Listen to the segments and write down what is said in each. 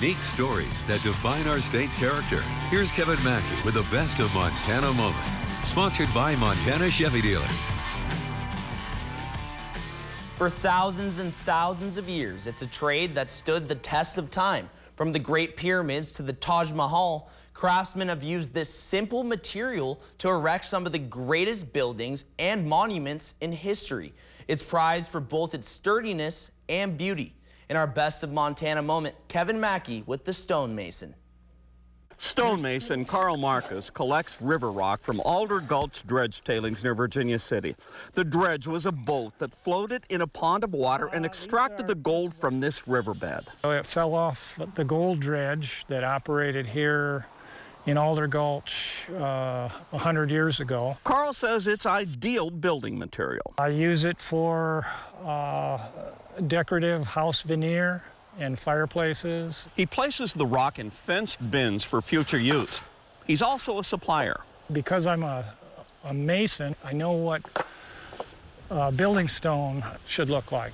unique stories that define our state's character. Here's Kevin Mackey with the best of Montana moment. Sponsored by Montana Chevy Dealers. For thousands and thousands of years, it's a trade that stood the test of time. From the Great Pyramids to the Taj Mahal, craftsmen have used this simple material to erect some of the greatest buildings and monuments in history. It's prized for both its sturdiness and beauty. In our Best of Montana moment, Kevin Mackey with the stonemason. Stonemason Karl Marcus collects river rock from Alder Gulch dredge tailings near Virginia City. The dredge was a boat that floated in a pond of water and extracted the gold from this riverbed. It fell off the gold dredge that operated here in Alder Gulch 100 years ago. Karl says it's ideal building material. I use it for decorative house veneer and fireplaces. He places the rock in fenced bins for future use. He's also a supplier. Because I'm a mason, I know what building stone should look like.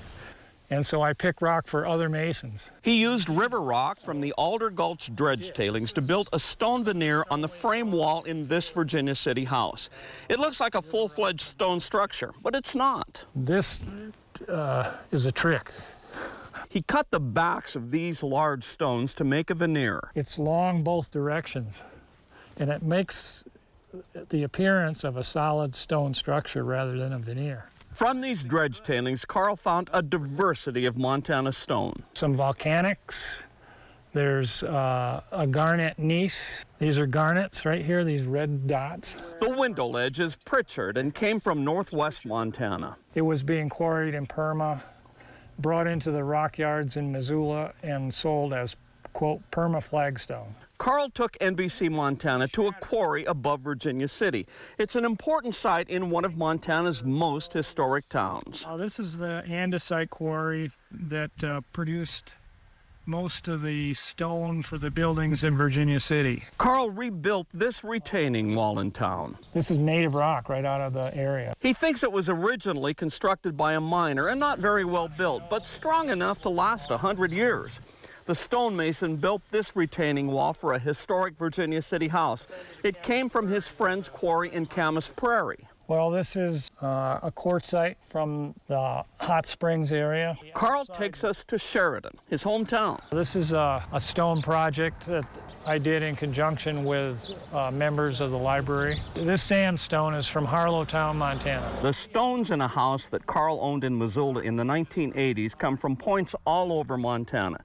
And so I pick rock for other masons. He used river rock from the Alder Gulch dredge tailings to build a stone veneer on the frame wall in this Virginia City house. It looks like a full-fledged stone structure, but it's not. This is a trick. He cut the backs of these large stones to make a veneer. It's long both directions, and it makes the appearance of a solid stone structure rather than a veneer. From these dredge tailings, Karl found a diversity of Montana stone. Some volcanics. There's a garnet gneiss. These are garnets right here, these red dots. The window ledge is Pritchard and came from northwest Montana. It was being quarried in Perma, brought into the rock yards in Missoula, and sold as, quote, Perma flagstone. Karl took NBC Montana to a quarry above Virginia City. It's an important site in one of Montana's most historic towns. This is the andesite quarry that produced most of the stone for the buildings in Virginia City. Karl rebuilt this retaining wall in town. This is native rock right out of the area. He thinks it was originally constructed by a miner and not very well built, but strong enough to last 100 years. The stonemason built this retaining wall for a historic Virginia City house. It came from his friend's quarry in Camas Prairie. Well, this is a quartzite from the Hot Springs area. Karl takes us to Sheridan, his hometown. This is a stone project that I did in conjunction with members of the library. This sandstone is from Harlowtown, Montana. The stones in a house that Karl owned in Missoula in the 1980s come from points all over Montana.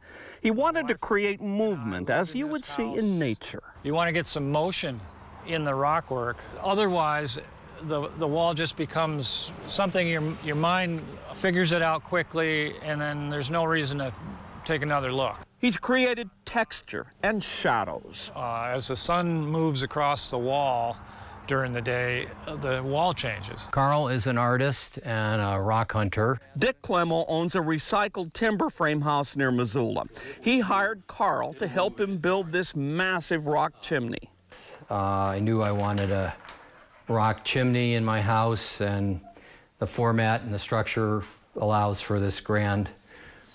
He wanted to create movement, as you would see in nature. You want to get some motion in the rock work. Otherwise, the wall just becomes something your mind figures it out quickly, and then there's no reason to take another look. He's created texture and shadows. As the sun moves across the wall during the day, the wall changes. Karl is an artist and a rock hunter. Dick Clemo owns a recycled timber frame house near Missoula. He hired Karl to help him build this massive rock chimney. I knew I wanted a rock chimney in my house, and the format and the structure allows for this grand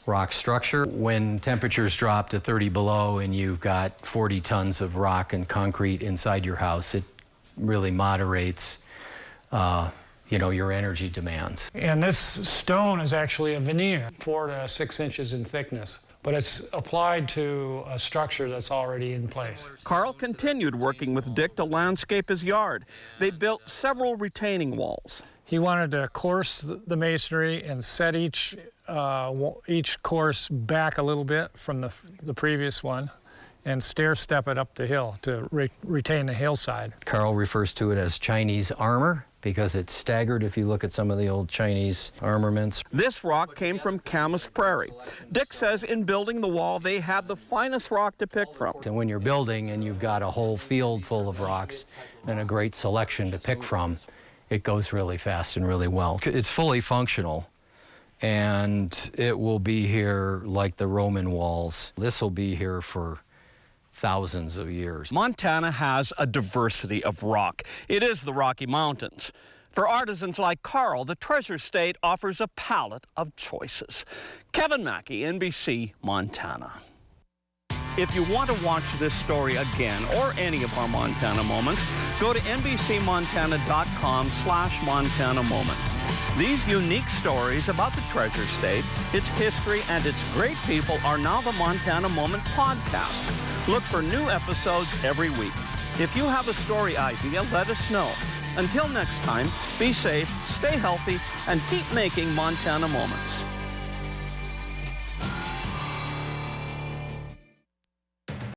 rock structure. When temperatures drop to 30 below and you've got 40 tons of rock and concrete inside your house, it really moderates your energy demands. And this stone is actually a veneer, 4 to 6 inches in thickness, but it's applied to a structure that's already in place. Karl continued working with Dick to landscape his yard. They built several retaining walls. He wanted to course the masonry and set each course back a little bit from the previous one, and stair-step it up the hill to retain the hillside. Karl refers to it as Chinese armor because it's staggered if you look at some of the old Chinese armaments. This rock came from Camas Prairie. Dick says in building the wall, they had the finest rock to pick from. And when you're building and you've got a whole field full of rocks and a great selection to pick from, it goes really fast and really well. It's fully functional, and it will be here like the Roman walls. This will be here for thousands of years. Montana has a diversity of rock. It is the Rocky Mountains. For artisans like Karl, the Treasure State offers a palette of choices. Kevin Mackey, NBC, Montana. If you want to watch this story again or any of our Montana moments, go to NBCMontana.com/Montana Moment. These unique stories about the Treasure State, its history, and its great people are now the Montana Moment podcast. Look for new episodes every week. If you have a story idea, let us know. Until next time, be safe, stay healthy, and keep making Montana Moments.